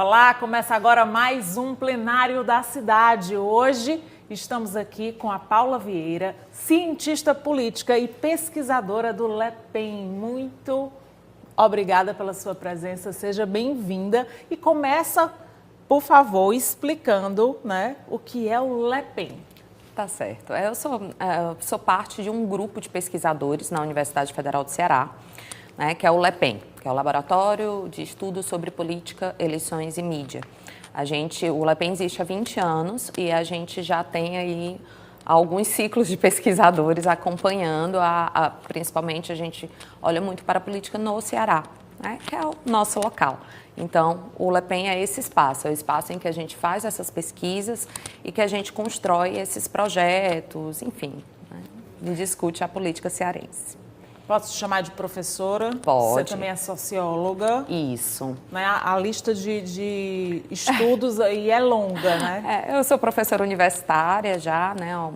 Olá, começa agora mais um plenário da cidade. Hoje estamos aqui com a Paula Vieira, cientista política e pesquisadora do LEPEN. Muito obrigada pela sua presença, seja bem-vinda e começa, por favor, explicando, o que é o LEPEN. Tá certo. Eu sou parte de um grupo de pesquisadores na Universidade Federal do Ceará, que é o LEPEN, que é o Laboratório de Estudos sobre Política, Eleições e Mídia. O LEPEN existe há 20 anos e a gente já tem aí alguns ciclos de pesquisadores acompanhando, principalmente a gente olha muito para a política no Ceará, que é o nosso local. Então, o LEPEN é esse espaço, é o espaço em que a gente faz essas pesquisas e que a gente constrói esses projetos, enfim, e discute a política cearense. Posso te chamar de professora? Pode. Você também é socióloga. Isso. A lista de estudos aí é longa, né? Eu sou professora universitária já, há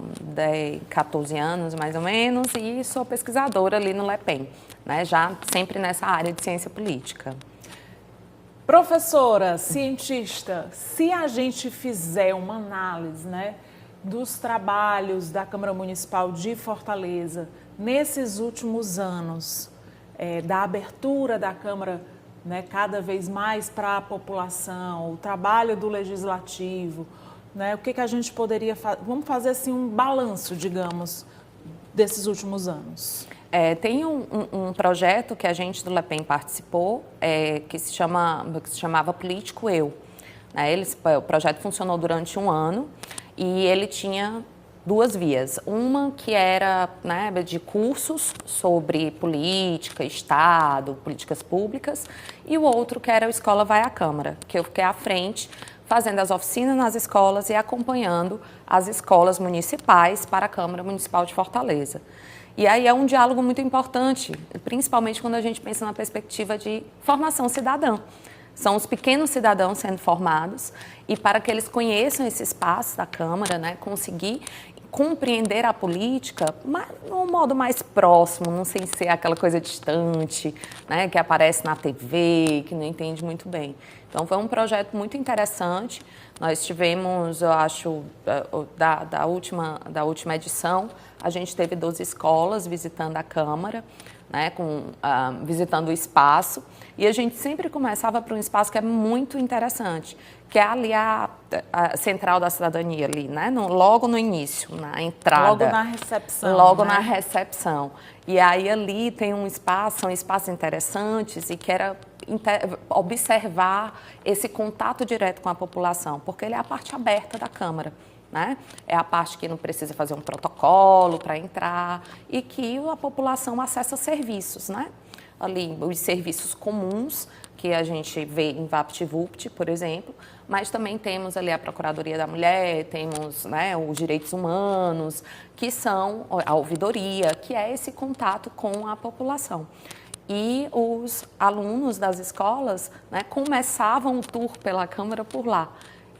14 anos mais ou menos, e sou pesquisadora ali no LEPEN, já sempre nessa área de ciência política. Professora, cientista, se a gente fizer uma análise, dos trabalhos da Câmara Municipal de Fortaleza nesses últimos anos, da abertura da Câmara, cada vez mais para a população, o trabalho do Legislativo, o que a gente poderia fazer? Vamos fazer assim um balanço, digamos, desses últimos anos. Tem um projeto que a gente do LEPEN participou, que se chamava Político Eu. O projeto funcionou durante um ano e ele tinha duas vias. Uma que era de cursos sobre política, Estado, políticas públicas, e o outro que era o Escola Vai à Câmara, que eu fiquei à frente, fazendo as oficinas nas escolas e acompanhando as escolas municipais para a Câmara Municipal de Fortaleza. E aí é um diálogo muito importante, principalmente quando a gente pensa na perspectiva de formação cidadã. São os pequenos cidadãos sendo formados e para que eles conheçam esse espaço da Câmara, conseguir compreender a política de um modo mais próximo, não sem ser aquela coisa distante, que aparece na TV, que não entende muito bem. Então, foi um projeto muito interessante. Nós tivemos, eu acho, da última edição, a gente teve 12 escolas visitando a Câmara, visitando o espaço, e a gente sempre começava por um espaço que é muito interessante, que é ali a Central da Cidadania, ali, logo no início, na entrada. Logo na recepção. Logo na recepção. E aí ali tem são espaços interessantes e que era observar esse contato direto com a população, porque ele é a parte aberta da Câmara. É a parte que não precisa fazer um protocolo para entrar e que a população acessa serviços, ali os serviços comuns que a gente vê em VaptVupt, por exemplo, mas também temos ali a Procuradoria da Mulher, temos os Direitos Humanos, que são a ouvidoria, que é esse contato com a população. E os alunos das escolas começavam o tour pela Câmara por lá.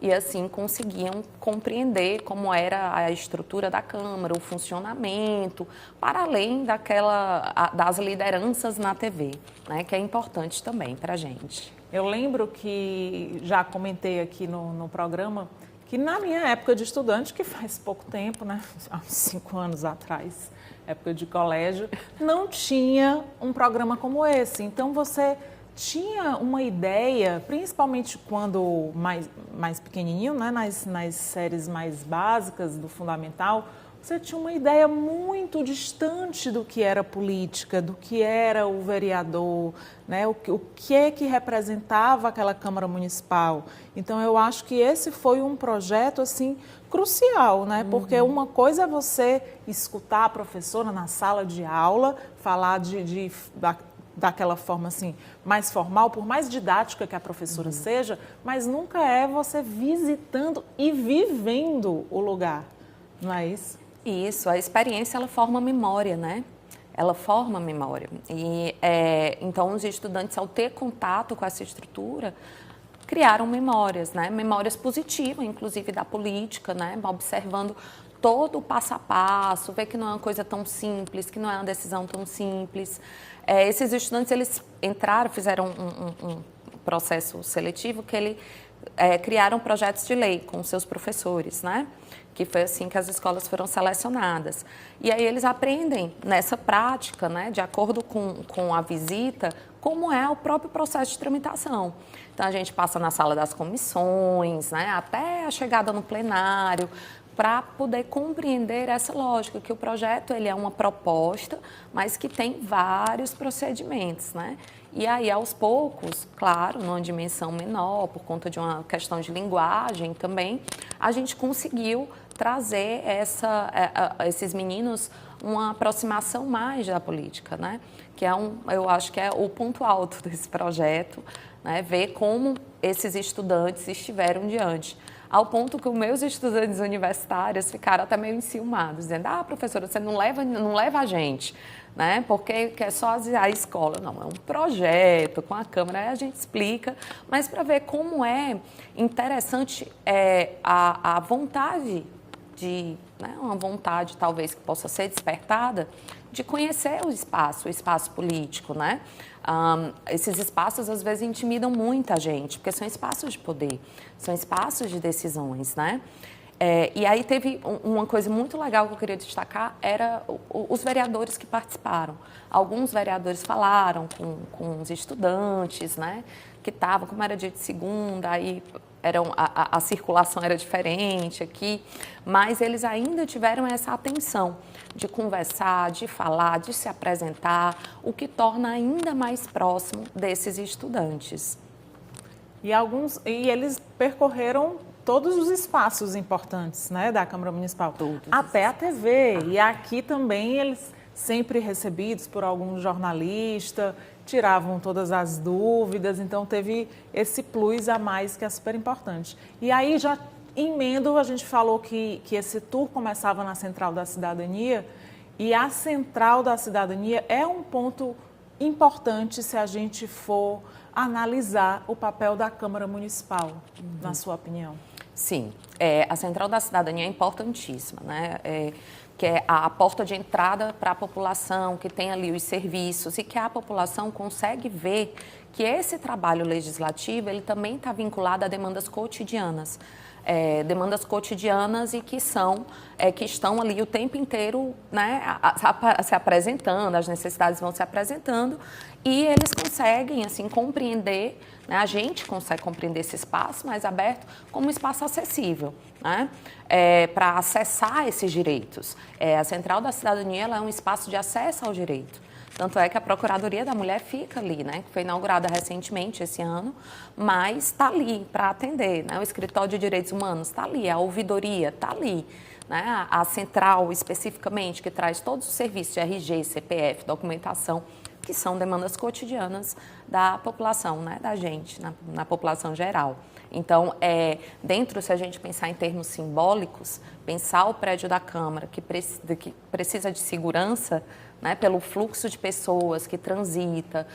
E assim conseguiam compreender como era a estrutura da Câmara, o funcionamento, para além das lideranças na TV, que é importante também para a gente. Eu lembro que já comentei aqui no programa que na minha época de estudante, que faz pouco tempo, há uns 5 anos atrás, época de colégio, não tinha um programa como esse. Então você tinha uma ideia, principalmente quando mais pequenininho, nas séries mais básicas do fundamental, você tinha uma ideia muito distante do que era política, do que era o vereador, o que representava aquela Câmara Municipal. Então, eu acho que esse foi um projeto, assim, crucial, Porque uma coisa é você escutar a professora na sala de aula, falar daquela forma assim, mais formal, por mais didática que a professora seja, mas nunca é você visitando e vivendo o lugar, não é isso? Isso, a experiência ela forma memória, Ela forma memória. E então os estudantes, ao ter contato com essa estrutura, criaram memórias, Memórias positivas, inclusive da política, Observando todo o passo a passo, ver que não é uma coisa tão simples, que não é uma decisão tão simples. Esses estudantes, eles entraram, fizeram processo seletivo que ele criaram projetos de lei com seus professores, né? Que foi assim que as escolas foram selecionadas. E aí eles aprendem nessa prática, né, de acordo com a visita, como é o próprio processo de tramitação. Então, a gente passa na sala das comissões, né, até a chegada no plenário, para poder compreender essa lógica, que o projeto ele é uma proposta, mas que tem vários procedimentos, né? E aí, aos poucos, claro, numa dimensão menor, por conta de uma questão de linguagem também, a gente conseguiu trazer esses meninos uma aproximação mais da política, né? Que eu acho que é o ponto alto desse projeto, né? Ver como esses estudantes estiveram diante. Ao ponto que os meus estudantes universitários ficaram até meio enciumados, dizendo, professora, você não leva a gente, né? Porque quer só a escola. Não, é um projeto com a Câmara, aí a gente explica, mas para ver como é interessante a vontade né, uma vontade talvez que possa ser despertada de conhecer o espaço político, né? Esses espaços às vezes intimidam muita gente, porque são espaços de poder, são espaços de decisões, né? E aí teve uma coisa muito legal que eu queria destacar, era os vereadores que participaram. Alguns vereadores falaram com os estudantes, né? Que estavam, como era dia de segunda, aí a circulação era diferente aqui, mas eles ainda tiveram essa atenção de conversar, de falar, de se apresentar, o que torna ainda mais próximo desses estudantes. E eles percorreram todos os espaços importantes, né, da Câmara Municipal, até a TV. E aqui também eles sempre recebidos por algum jornalista, tiravam todas as dúvidas, então teve esse plus a mais que é super importante. E aí já emendo, a gente falou que esse tour começava na Central da Cidadania, e a Central da Cidadania é um ponto importante se a gente for analisar o papel da Câmara Municipal, na sua opinião. Sim, a Central da Cidadania é importantíssima, né? Que é a porta de entrada para a população, que tem ali os serviços e que a população consegue ver que esse trabalho legislativo ele também está vinculado a demandas cotidianas. Demandas cotidianas e que estão ali o tempo inteiro, né, se apresentando, as necessidades vão se apresentando e eles conseguem assim compreender, né, a gente consegue compreender esse espaço mais aberto como um espaço acessível, né, para acessar esses direitos. A Central da Cidadania ela é um espaço de acesso ao direito. Tanto é que a Procuradoria da Mulher fica ali, né? Que foi inaugurada recentemente esse ano, mas está ali para atender, né? O Escritório de Direitos Humanos está ali, a ouvidoria está ali, né? A central especificamente que traz todos os serviços de RG, CPF, documentação, que são demandas cotidianas da população, né? Da gente, na população geral. Então, se a gente pensar em termos simbólicos, pensar o prédio da Câmara, que precisa de segurança, né, pelo fluxo de pessoas que transita,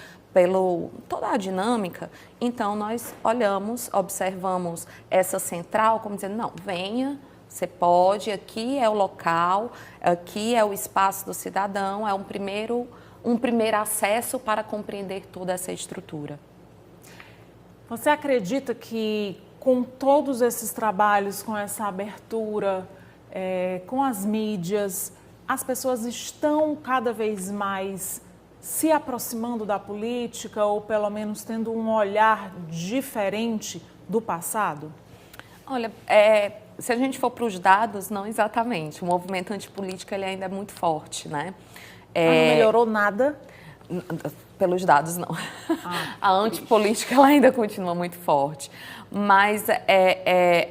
toda a dinâmica, então nós observamos essa central como dizendo, não, venha, você pode, aqui é o local, aqui é o espaço do cidadão, é um primeiro acesso para compreender toda essa estrutura. Você acredita que com todos esses trabalhos, com essa abertura, com as mídias, as pessoas estão cada vez mais se aproximando da política ou pelo menos tendo um olhar diferente do passado? Olha, se a gente for para os dados, não exatamente. O movimento antipolítico ele ainda é muito forte, né? Não melhorou nada? Pelos dados, não. A antipolítica ela ainda continua muito forte. Mas,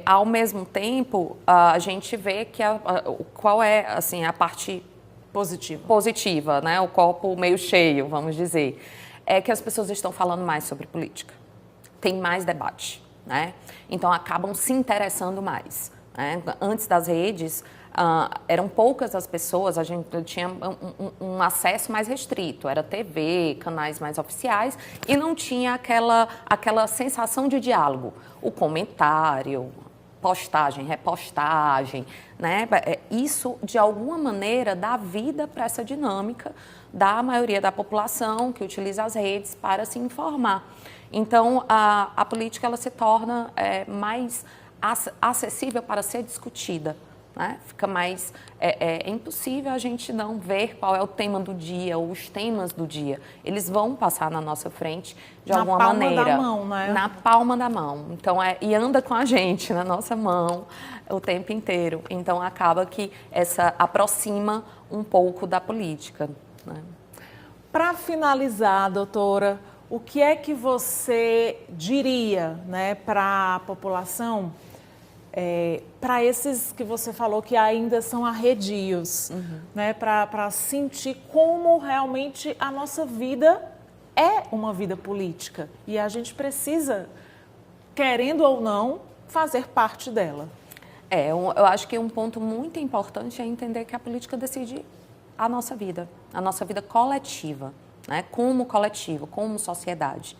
ao mesmo tempo, a gente vê que qual é assim, a parte positiva, né? O copo meio cheio, vamos dizer. É que as pessoas estão falando mais sobre política. Tem mais debate, né? Então, acabam se interessando mais, né? Antes das redes, eram poucas as pessoas, a gente tinha um acesso mais restrito, era TV, canais mais oficiais, e não tinha aquela sensação de diálogo, o comentário, postagem, repostagem, né? Isso, de alguma maneira, dá vida para essa dinâmica da maioria da população que utiliza as redes para se informar. Então, a política ela se torna mais acessível para ser discutida. Né? Fica mais... É impossível a gente não ver qual é o tema do dia, ou os temas do dia. Eles vão passar na nossa frente de alguma maneira. Na palma da mão, né? Na palma da mão. Então, e anda com a gente, na nossa mão, o tempo inteiro. Então, acaba que aproxima um pouco da política. Né? Para finalizar, doutora, o que é que você diria, né, para a população, para esses que você falou que ainda são arredios, né, para sentir como realmente a nossa vida é uma vida política e a gente precisa, querendo ou não, fazer parte dela? Eu acho que um ponto muito importante é entender que a política decide a nossa vida coletiva, né? Como coletivo, como sociedade.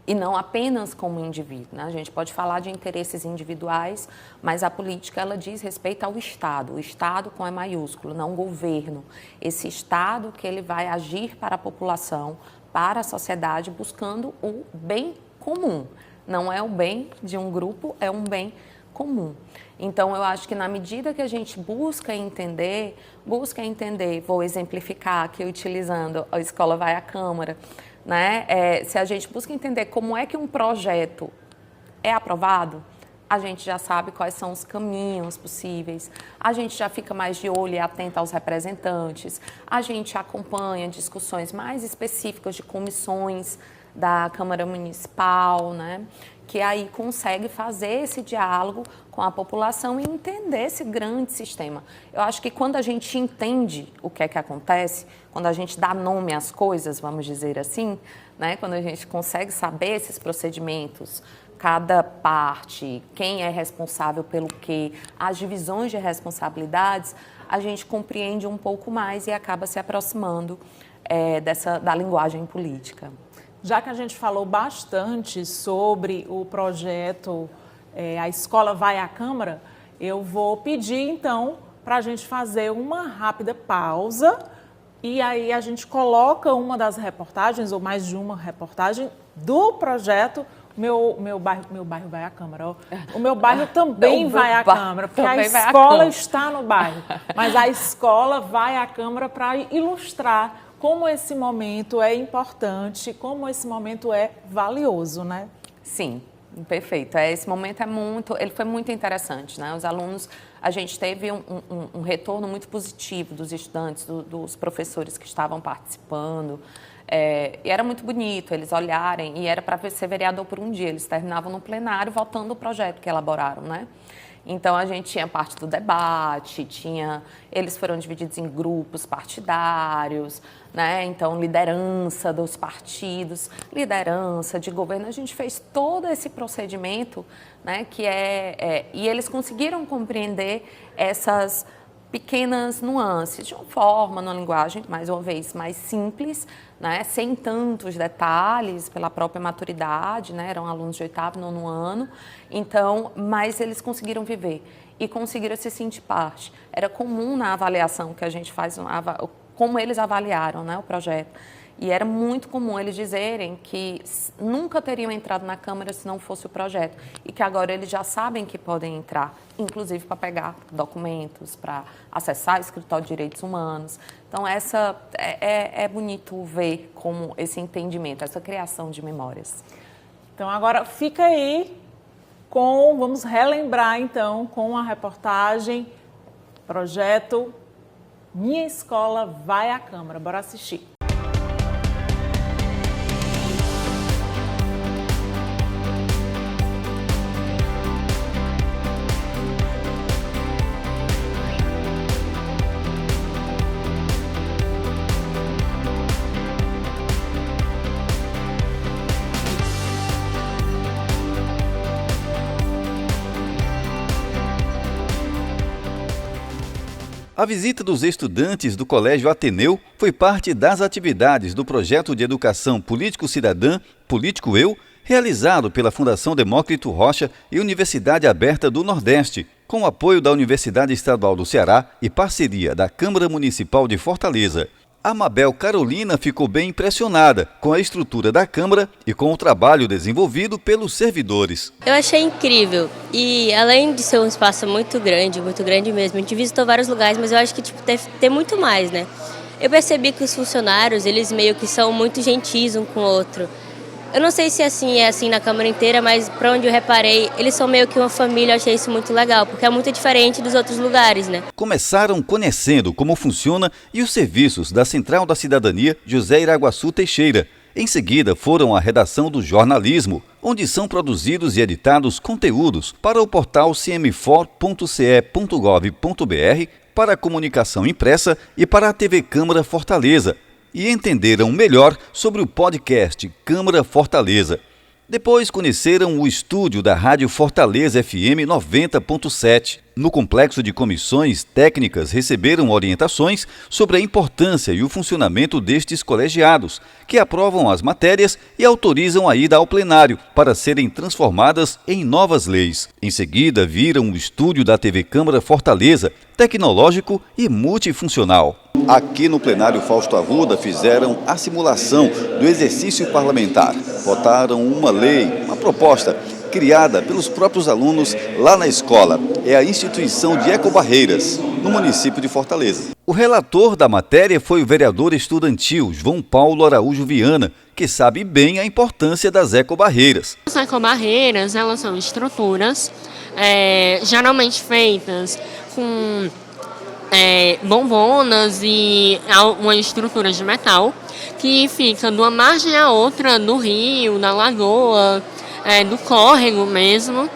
E não apenas como indivíduo. Né? A gente pode falar de interesses individuais, mas a política ela diz respeito ao Estado, o Estado com E maiúsculo, não o governo. Esse Estado que ele vai agir para a população, para a sociedade, buscando o bem comum. Não é o bem de um grupo, é um bem comum. Então, eu acho que na medida que a gente busca entender, vou exemplificar aqui utilizando a Escola Vai à Câmara, né? Se a gente busca entender como é que um projeto é aprovado, a gente já sabe quais são os caminhos possíveis, a gente já fica mais de olho e atento aos representantes, a gente acompanha discussões mais específicas de comissões da Câmara Municipal, né? Que aí consegue fazer esse diálogo com a população e entender esse grande sistema. Eu acho que quando a gente entende o que é que acontece, quando a gente dá nome às coisas, vamos dizer assim, né? Quando a gente consegue saber esses procedimentos, cada parte, quem é responsável pelo quê, as divisões de responsabilidades, a gente compreende um pouco mais e acaba se aproximando da linguagem política. Já que a gente falou bastante sobre o projeto A Escola Vai à Câmara, eu vou pedir, então, para a gente fazer uma rápida pausa e aí a gente coloca uma das reportagens, ou mais de uma reportagem, do projeto Meu bairro vai à Câmara. Ó. O meu bairro também vai à Câmara, porque a escola está no bairro, mas a escola vai à Câmara para ilustrar como esse momento é importante, como esse momento é valioso, né? Sim, perfeito. Esse momento ele foi muito interessante, né? Os alunos, a gente teve um retorno muito positivo dos estudantes, dos professores que estavam participando. E era muito bonito eles olharem, e era para ser vereador por um dia. Eles terminavam no plenário votando o projeto que elaboraram, né? Então, a gente tinha parte do debate, eles foram divididos em grupos partidários, né? Então, liderança dos partidos, liderança de governo. A gente fez todo esse procedimento, né? E eles conseguiram compreender essas pequenas nuances, de uma forma, numa linguagem, mais uma vez, mais simples, né? Sem tantos detalhes, pela própria maturidade, né? Eram alunos de 8º e 9º ano, então, mas eles conseguiram viver e conseguiram se sentir parte. Era comum na avaliação que a gente faz, como eles avaliaram, né, o projeto. E era muito comum eles dizerem que nunca teriam entrado na Câmara se não fosse o projeto. E que agora eles já sabem que podem entrar, inclusive para pegar documentos, para acessar o Escritório de Direitos Humanos. Então, é bonito ver como esse entendimento, essa criação de memórias. Então, agora fica aí vamos relembrar, então, com a reportagem, projeto Minha Escola Vai à Câmara. Bora assistir. A visita dos estudantes do Colégio Ateneu foi parte das atividades do projeto de educação político-cidadã Político Eu, realizado pela Fundação Demócrito Rocha e Universidade Aberta do Nordeste, com o apoio da Universidade Estadual do Ceará e parceria da Câmara Municipal de Fortaleza. A Mabel Carolina ficou bem impressionada com a estrutura da Câmara e com o trabalho desenvolvido pelos servidores. Eu achei incrível e além de ser um espaço muito grande mesmo, a gente visitou vários lugares, mas eu acho que deve ter muito mais, né? Eu percebi que os funcionários, eles meio que são muito gentis um com o outro. Eu não sei se é assim na Câmara inteira, mas para onde eu reparei, eles são meio que uma família, eu achei isso muito legal, porque é muito diferente dos outros lugares, né? Começaram conhecendo como funciona e os serviços da Central da Cidadania José Iraguaçu Teixeira. Em seguida, foram à redação do jornalismo, onde são produzidos e editados conteúdos para o portal cmfor.ce.gov.br, para a comunicação impressa e para a TV Câmara Fortaleza, e entenderam melhor sobre o podcast Câmara Fortaleza. Depois conheceram o estúdio da Rádio Fortaleza FM 90.7. No complexo de comissões técnicas receberam orientações sobre a importância e o funcionamento destes colegiados, que aprovam as matérias e autorizam a ida ao plenário para serem transformadas em novas leis. Em seguida, viram o estúdio da TV Câmara Fortaleza, tecnológico e multifuncional. Aqui no plenário Fausto Arruda fizeram a simulação do exercício parlamentar. Votaram uma lei, uma proposta criada pelos próprios alunos lá na escola. É a instituição de Ecobarreiras, no município de Fortaleza. O relator da matéria foi o vereador estudantil João Paulo Araújo Viana, que sabe bem a importância das ecobarreiras. As ecobarreiras, elas são estruturas geralmente feitas com bombonas e uma estrutura de metal que fica de uma margem à outra do rio, da lagoa, do córrego mesmo,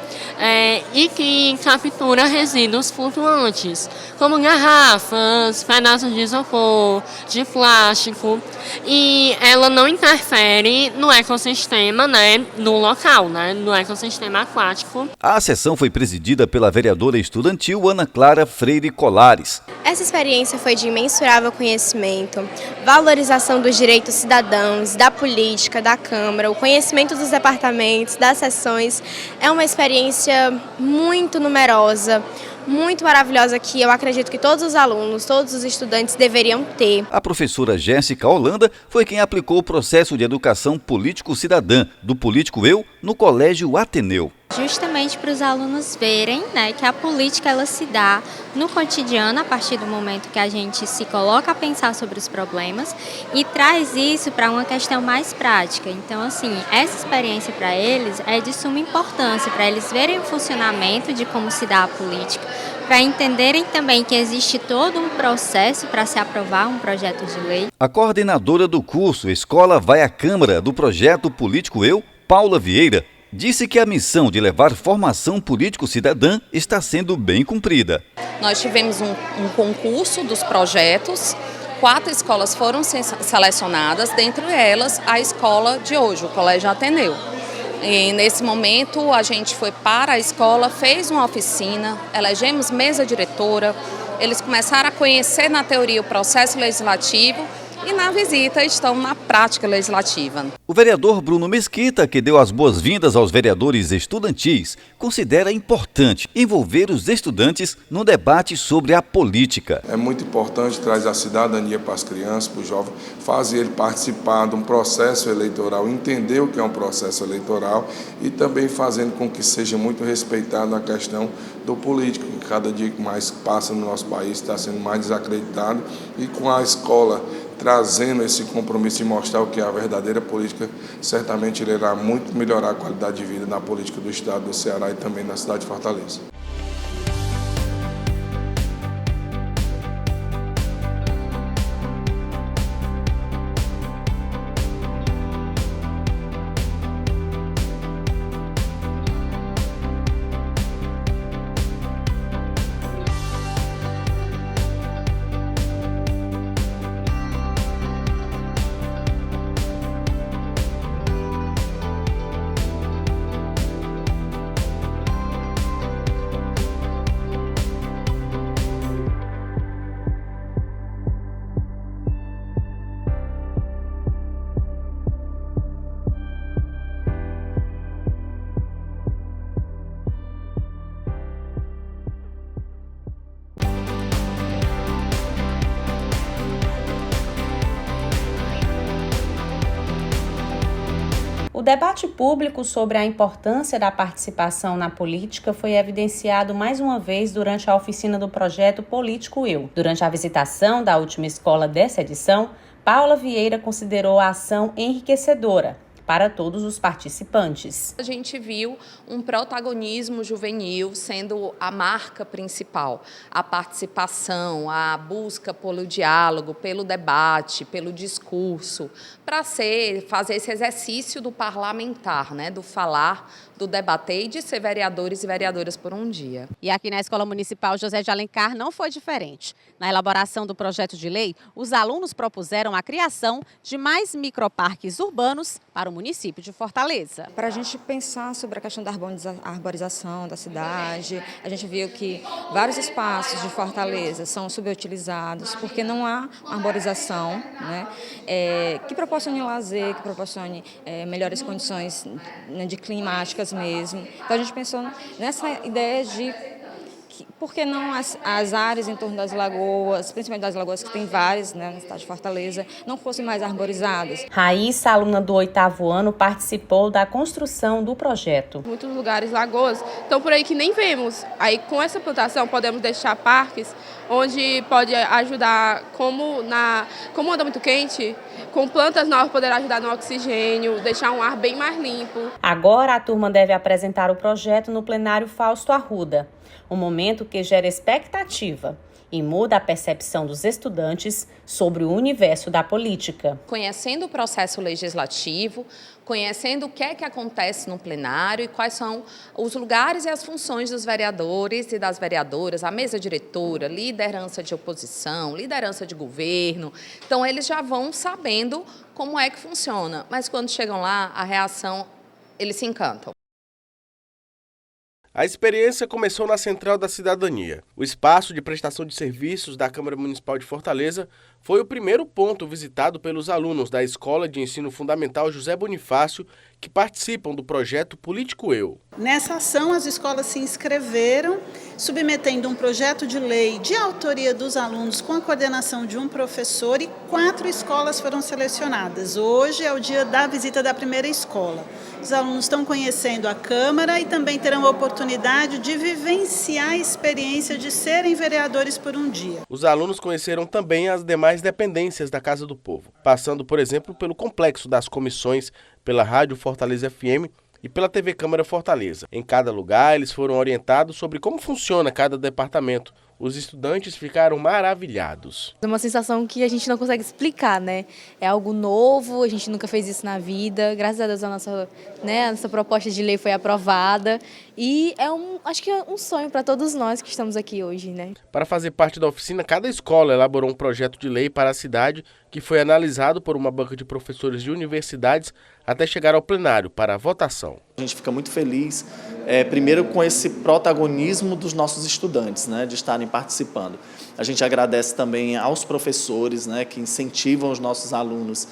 e que captura resíduos flutuantes, como garrafas, pedaços de isopor, de plástico, e ela não interfere no ecossistema, do local, no ecossistema aquático. A sessão foi presidida pela vereadora estudantil Ana Clara Freire Colares. Essa experiência foi de imensurável conhecimento, valorização dos direitos cidadãos, da política, da Câmara, o conhecimento dos departamentos, das sessões. É uma experiência muito numerosa, muito maravilhosa que eu acredito que todos os alunos, todos os estudantes deveriam ter. A professora Jéssica Holanda foi quem aplicou o processo de educação político-cidadã do Político Eu no Colégio Ateneu. Justamente para os alunos verem, que a política ela se dá no cotidiano a partir do momento que a gente se coloca a pensar sobre os problemas e traz isso para uma questão mais prática. Então, assim, essa experiência para eles é de suma importância, para eles verem o funcionamento de como se dá a política, para entenderem também que existe todo um processo para se aprovar um projeto de lei. A coordenadora do curso Escola Vai à Câmara do projeto Político Eu, Paula Vieira, disse que a missão de levar formação político-cidadã está sendo bem cumprida. Nós tivemos um concurso dos projetos, 4 escolas foram selecionadas, dentre elas a escola de hoje, o Colégio Ateneu. E nesse momento a gente foi para a escola, fez uma oficina, elegemos mesa diretora, eles começaram a conhecer na teoria o processo legislativo e na visita estão na prática legislativa. O vereador Bruno Mesquita, que deu as boas-vindas aos vereadores estudantis, considera importante envolver os estudantes no debate sobre a política. É muito importante trazer a cidadania para as crianças, para os jovens, fazer ele participar de um processo eleitoral, entender o que é um processo eleitoral e também fazendo com que seja muito respeitado a questão do político, que cada dia que mais passa no nosso país está sendo mais desacreditado, e com a escola trazendo esse compromisso de mostrar o que é a verdadeira política, certamente ele irá muito melhorar a qualidade de vida na política do estado do Ceará e também na cidade de Fortaleza. debate público sobre a importância da participação na política foi evidenciado mais uma vez durante a oficina do projeto Político Eu. Durante a visitação da última escola dessa edição, Paula Vieira considerou a ação enriquecedora para todos os participantes. A gente viu um protagonismo juvenil sendo a marca principal, a participação, a busca pelo diálogo, pelo debate, pelo discurso, para fazer esse exercício do parlamentar, né, do falar, do debater e de ser vereadores e vereadoras por um dia. E aqui na Escola Municipal José de Alencar não foi diferente. Na elaboração do projeto de lei, os alunos propuseram a criação de mais microparques urbanos para o município de Fortaleza. Para a gente pensar sobre a questão da arborização da cidade, a gente viu que vários espaços de Fortaleza são subutilizados porque não há arborização, né, que proporcione lazer, que proporcione melhores condições, né, de climáticas mesmo. Então a gente pensou nessa ideia de por que não as áreas em torno das lagoas, principalmente das lagoas que tem várias, né, na cidade de Fortaleza, não fossem mais arborizadas. Raíssa, aluna do 8º ano, participou da construção do projeto. Muitos lugares, lagoas, estão por aí que nem vemos. Aí com essa plantação podemos deixar parques onde pode ajudar, como anda muito quente, com plantas novas poderá ajudar no oxigênio, deixar um ar bem mais limpo. Agora a turma deve apresentar o projeto no plenário Fausto Arruda, um momento que gera expectativa e muda a percepção dos estudantes sobre o universo da política. Conhecendo o processo legislativo, conhecendo o que é que acontece no plenário e quais são os lugares e as funções dos vereadores e das vereadoras, a mesa diretora, liderança de oposição, liderança de governo. Então, eles já vão sabendo como é que funciona, mas quando chegam lá, a reação, eles se encantam. A experiência começou na Central da Cidadania. O espaço de prestação de serviços da Câmara Municipal de Fortaleza foi o primeiro ponto visitado pelos alunos da Escola de Ensino Fundamental José Bonifácio, que participam do projeto Político Eu. Nessa ação, as escolas se inscreveram, submetendo um projeto de lei de autoria dos alunos com a coordenação de um professor, e 4 escolas foram selecionadas. Hoje é o dia da visita da primeira escola. Os alunos estão conhecendo a Câmara e também terão a oportunidade de vivenciar a experiência de serem vereadores por um dia. Os alunos conheceram também as demais dependências da Casa do Povo, passando, por exemplo, pelo complexo das comissões, pela Rádio Fortaleza FM e pela TV Câmara Fortaleza. Em cada lugar, eles foram orientados sobre como funciona cada departamento. Os estudantes ficaram maravilhados. É uma sensação que a gente não consegue explicar, né? É algo novo, a gente nunca fez isso na vida. Graças a Deus a nossa proposta de lei foi aprovada. E acho que é um sonho para todos nós que estamos aqui hoje, né? Para fazer parte da oficina, cada escola elaborou um projeto de lei para a cidade que foi analisado por uma banca de professores de universidades até chegar ao plenário para a votação. A gente fica muito feliz, primeiro com esse protagonismo dos nossos estudantes, né, de estarem participando. A gente agradece também aos professores, né, que incentivam os nossos alunos,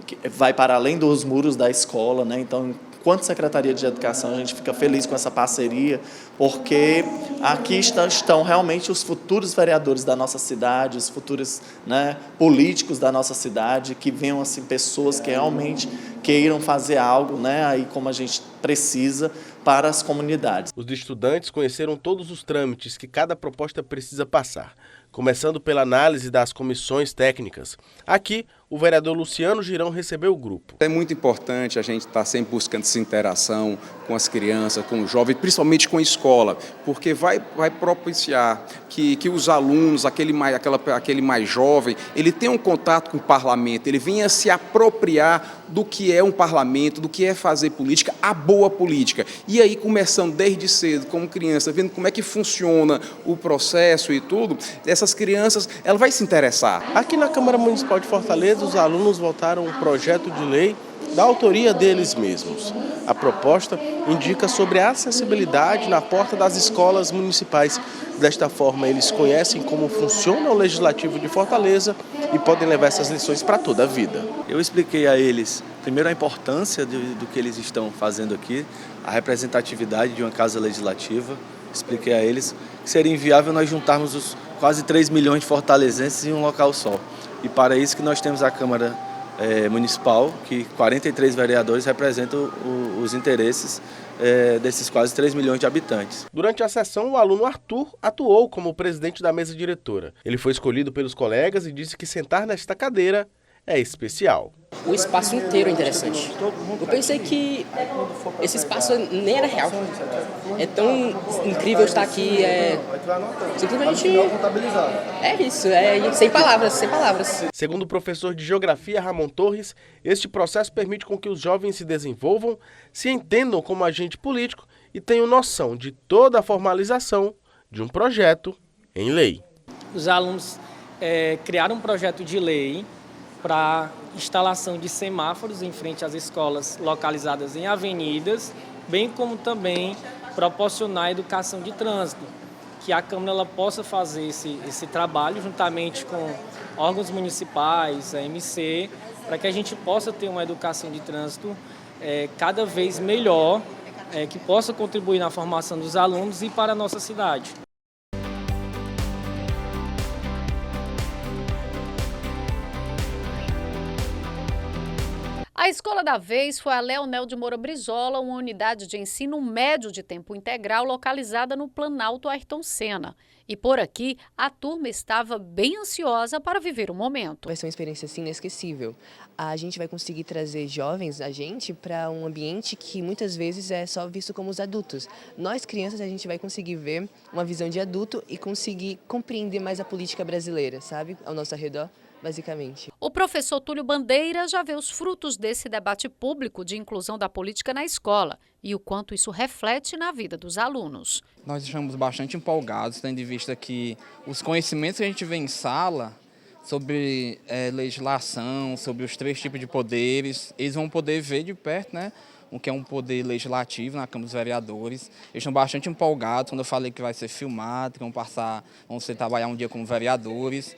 que vai para além dos muros da escola, né, então, enquanto Secretaria de Educação, a gente fica feliz com essa parceria, porque aqui estão realmente os futuros vereadores da nossa cidade, os futuros, né, políticos da nossa cidade, que venham assim, pessoas que realmente queiram fazer algo, né, aí como a gente precisa, para as comunidades. Os estudantes conheceram todos os trâmites que cada proposta precisa passar, começando pela análise das comissões técnicas. Aqui, o vereador Luciano Girão recebeu o grupo. É muito importante a gente estar sempre buscando essa interação com as crianças, com os jovens, principalmente com a escola, porque vai propiciar que os alunos, aquele mais jovem, ele tenha um contato com o parlamento, ele venha se apropriar do que é um parlamento, do que é fazer política, a boa política. E aí, começando desde cedo, como criança, vendo como é que funciona o processo e tudo, essas crianças, ela vai se interessar. Aqui na Câmara Municipal de Fortaleza, os alunos votaram um projeto de lei da autoria deles mesmos. A proposta indica sobre a acessibilidade na porta das escolas municipais. Desta forma, eles conhecem como funciona o Legislativo de Fortaleza e podem levar essas lições para toda a vida. Eu expliquei a eles, primeiro, a importância do que eles estão fazendo aqui, a representatividade de uma casa legislativa. Expliquei a eles que seria inviável nós juntarmos os quase 3 milhões de fortalezenses em um local só. E para isso que nós temos a Câmara municipal, que 43 vereadores representam os interesses desses quase 3 milhões de habitantes. Durante a sessão, o aluno Arthur atuou como presidente da mesa diretora. Ele foi escolhido pelos colegas e disse que sentar nesta cadeira é especial. O espaço inteiro é interessante. Eu pensei que esse espaço nem era real. É tão incrível estar aqui, simplesmente é isso, sem palavras, sem palavras. Segundo o professor de Geografia Ramon Torres, este processo permite com que os jovens se desenvolvam, se entendam como agente político e tenham noção de toda a formalização de um projeto em lei. Os alunos criaram um projeto de lei para instalação de semáforos em frente às escolas localizadas em avenidas, bem como também proporcionar educação de trânsito, que a Câmara ela possa fazer esse trabalho juntamente com órgãos municipais, a MC, para que a gente possa ter uma educação de trânsito cada vez melhor, que possa contribuir na formação dos alunos e para a nossa cidade. A escola da vez foi a Leonel de Moura Brizola, uma unidade de ensino médio de tempo integral localizada no Planalto Ayrton Senna. E por aqui, a turma estava bem ansiosa para viver o momento. Vai ser uma experiência assim, inesquecível. A gente vai conseguir trazer jovens, a gente, para um ambiente que muitas vezes é só visto como os adultos. Nós, crianças, a gente vai conseguir ver uma visão de adulto e conseguir compreender mais a política brasileira, sabe, ao nosso redor. Basicamente. O professor Túlio Bandeira já vê os frutos desse debate público de inclusão da política na escola e o quanto isso reflete na vida dos alunos. Nós estamos bastante empolgados, tendo em vista que os conhecimentos que a gente vê em sala sobre legislação, sobre os 3 tipos de poderes, eles vão poder ver de perto, né? O que é um poder legislativo na Câmara dos Vereadores. Eles estão bastante empolgados quando eu falei que vai ser filmado, que vão trabalhar um dia como vereadores.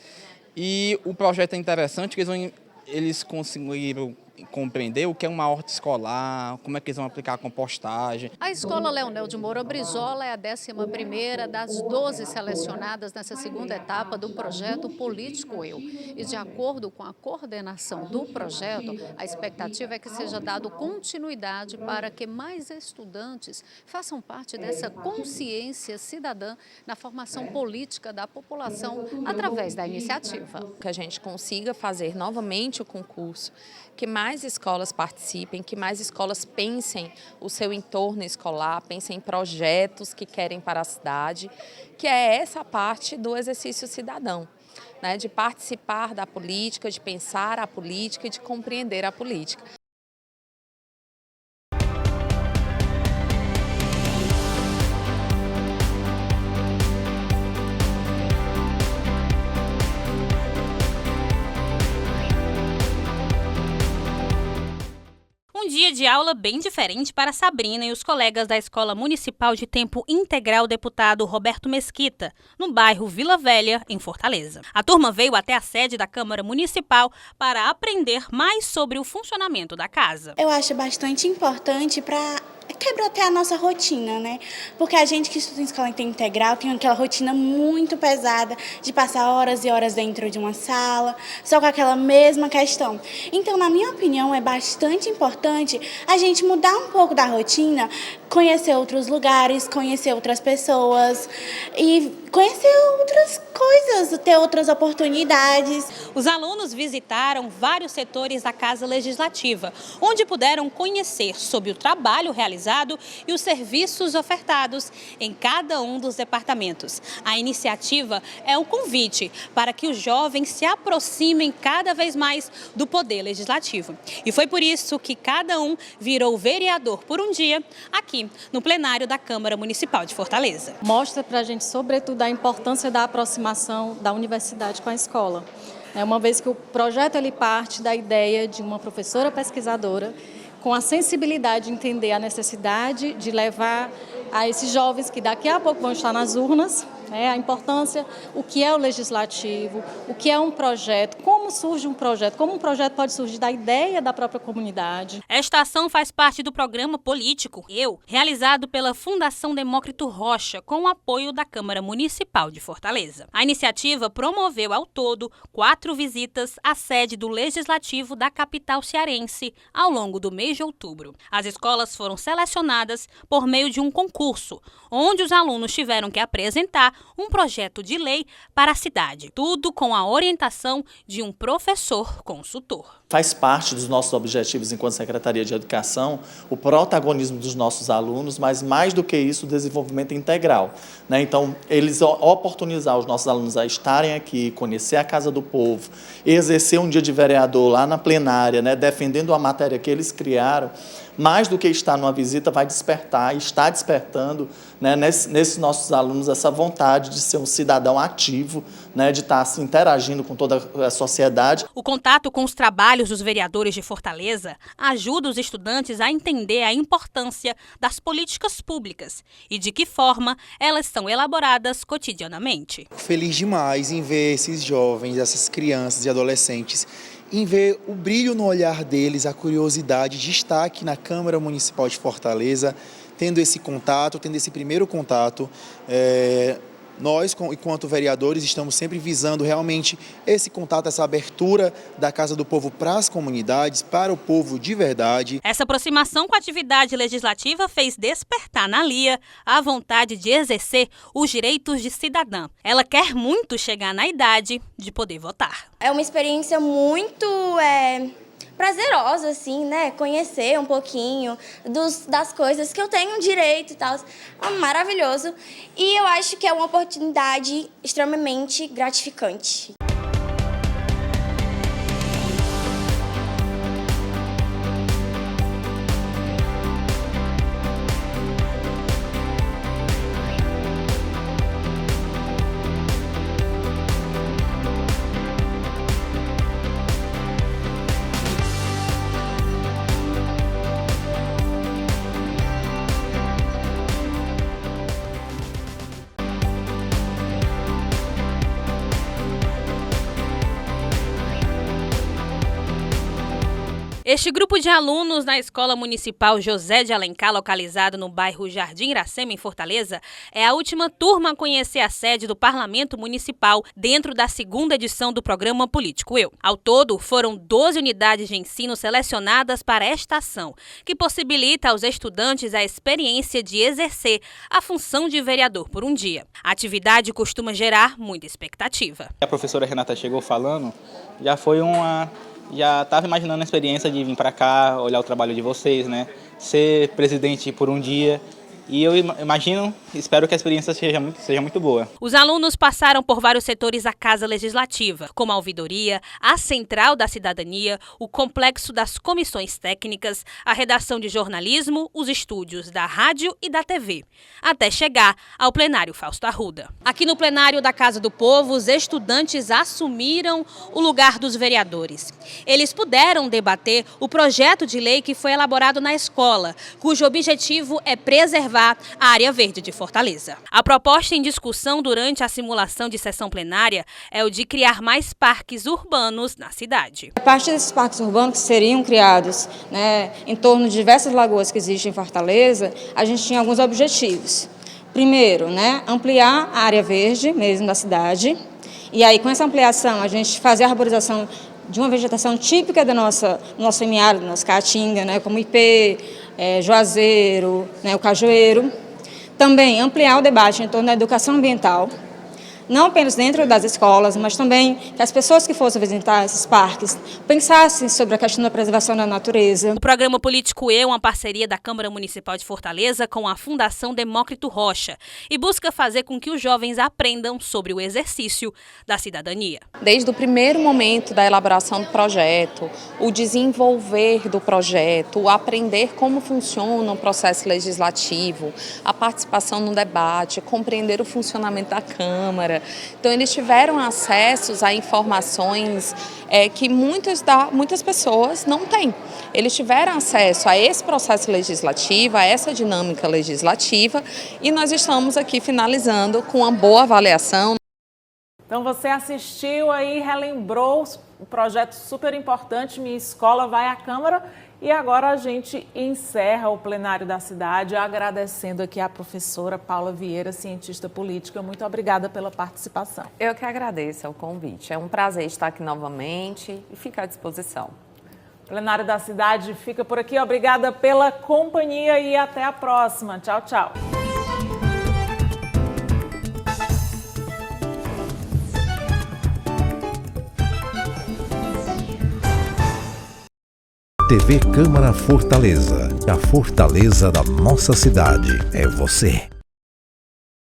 E o projeto é interessante, que eles conseguiram compreender o que é uma horta escolar, como é que eles vão aplicar a compostagem. A Escola Leonel de Moura Brizola é a 11ª das 12 selecionadas nessa segunda etapa do projeto Político Eu. E de acordo com a coordenação do projeto, a expectativa é que seja dado continuidade para que mais estudantes façam parte dessa consciência cidadã na formação política da população através da iniciativa. Que a gente consiga fazer novamente o concurso, que mais escolas participem, que mais escolas pensem o seu entorno escolar, pensem em projetos que querem para a cidade, que é essa parte do exercício cidadão, né? De participar da política, de pensar a política e de compreender a política. Um dia de aula bem diferente para Sabrina e os colegas da Escola Municipal de Tempo Integral Deputado Roberto Mesquita, no bairro Vila Velha, em Fortaleza. A turma veio até a sede da Câmara Municipal para aprender mais sobre o funcionamento da casa. Eu acho bastante importante para quebrar até a nossa rotina, né? Porque a gente que estuda em escola em tempo integral tem aquela rotina muito pesada de passar horas e horas dentro de uma sala, só com aquela mesma questão. Então, na minha opinião, é bastante importante a gente mudar um pouco da rotina, conhecer outros lugares, conhecer outras pessoas e conhecer outras coisas, ter outras oportunidades. Os alunos visitaram vários setores da Casa Legislativa, onde puderam conhecer sobre o trabalho realizado e os serviços ofertados em cada um dos departamentos. A iniciativa é um convite para que os jovens se aproximem cada vez mais do Poder Legislativo. E foi por isso que cada um virou vereador por um dia aqui no plenário da Câmara Municipal de Fortaleza. Mostra para a gente, sobretudo, a importância da aproximação da universidade com a escola. Uma vez que o projeto ele parte da ideia de uma professora pesquisadora com a sensibilidade de entender a necessidade de levar a esses jovens que daqui a pouco vão estar nas urnas A importância, o que é o legislativo, o que é um projeto, como surge um projeto, como um projeto pode surgir da ideia da própria comunidade. Esta ação faz parte do programa político Eu, realizado pela Fundação Demócrito Rocha, com o apoio da Câmara Municipal de Fortaleza. A iniciativa promoveu ao todo 4 visitas à sede do Legislativo da capital cearense ao longo do mês de outubro. As escolas foram selecionadas por meio de um concurso, onde os alunos tiveram que apresentar um projeto de lei para a cidade. Tudo com a orientação de um professor consultor. Faz parte dos nossos objetivos enquanto Secretaria de Educação o protagonismo dos nossos alunos, mas mais do que isso, o desenvolvimento integral. Então, eles oportunizar os nossos alunos a estarem aqui, conhecer a Casa do Povo, exercer um dia de vereador lá na plenária, defendendo a matéria que eles criaram, mais do que estar numa visita, vai despertar, está despertando nesses nossos alunos essa vontade de ser um cidadão ativo, de estar se interagindo com toda a sociedade. O contato com os trabalhos dos vereadores de Fortaleza ajuda os estudantes a entender a importância das políticas públicas e de que forma elas são elaboradas cotidianamente. Feliz demais em ver esses jovens, essas crianças e adolescentes, em ver o brilho no olhar deles, a curiosidade de estar aqui na Câmara Municipal de Fortaleza, tendo esse contato, tendo esse primeiro contato. Nós, enquanto vereadores, estamos sempre visando realmente esse contato, essa abertura da Casa do Povo para as comunidades, para o povo de verdade. Essa aproximação com a atividade legislativa fez despertar na Lia a vontade de exercer os direitos de cidadã. Ela quer muito chegar na idade de poder votar. É uma experiência muito prazerosa, assim, conhecer um pouquinho das coisas que eu tenho direito e tal. É maravilhoso. E eu acho que é uma oportunidade extremamente gratificante. Este grupo de alunos na Escola Municipal José de Alencar, localizado no bairro Jardim Iracema, em Fortaleza, é a última turma a conhecer a sede do Parlamento Municipal dentro da 2ª edição do programa Político Eu. Ao todo, foram 12 unidades de ensino selecionadas para esta ação, que possibilita aos estudantes a experiência de exercer a função de vereador por um dia. A atividade costuma gerar muita expectativa. A professora Renata chegou falando, já estava imaginando a experiência de vir para cá, olhar o trabalho de vocês, ser presidente por um dia. E eu espero que a experiência seja muito boa. Os alunos passaram por vários setores da Casa Legislativa, como a ouvidoria, a Central da Cidadania, o complexo das comissões técnicas, a redação de jornalismo, os estúdios da rádio e da TV, até chegar ao plenário Fausto Arruda. Aqui no plenário da Casa do Povo, os estudantes assumiram o lugar dos vereadores. Eles puderam debater o projeto de lei que foi elaborado na escola, cujo objetivo é preservar a área verde de Fortaleza. A proposta em discussão durante a simulação de sessão plenária é o de criar mais parques urbanos na cidade. A parte desses parques urbanos que seriam criados em torno de diversas lagoas que existem em Fortaleza, a gente tinha alguns objetivos. Primeiro, ampliar a área verde mesmo da cidade, e aí com essa ampliação a gente fazer a arborização de uma vegetação típica do nosso semiárido, da nossa caatinga, como ipê, juazeiro, o cajueiro. Também ampliar o debate em torno da educação ambiental, não apenas dentro das escolas, mas também que as pessoas que fossem visitar esses parques pensassem sobre a questão da preservação da natureza. O programa Político Eu é uma parceria da Câmara Municipal de Fortaleza com a Fundação Demócrito Rocha e busca fazer com que os jovens aprendam sobre o exercício da cidadania. Desde o primeiro momento da elaboração do projeto, o desenvolver do projeto, o aprender como funciona o processo legislativo, a participação no debate, compreender o funcionamento da Câmara, Câmara. Então, eles tiveram acesso a informações que muitas pessoas não têm. Eles tiveram acesso a esse processo legislativo, a essa dinâmica legislativa, e nós estamos aqui finalizando com uma boa avaliação. Então você assistiu aí, relembrou o projeto super importante, Minha Escola Vai à Câmara, e agora a gente encerra o plenário da cidade agradecendo aqui a professora Paula Vieira, cientista política. Muito obrigada pela participação. Eu que agradeço o convite. É um prazer estar aqui novamente e ficar à disposição. O plenário da cidade fica por aqui. Obrigada pela companhia e até a próxima. Tchau, tchau. TV Câmara Fortaleza. A fortaleza da nossa cidade é você.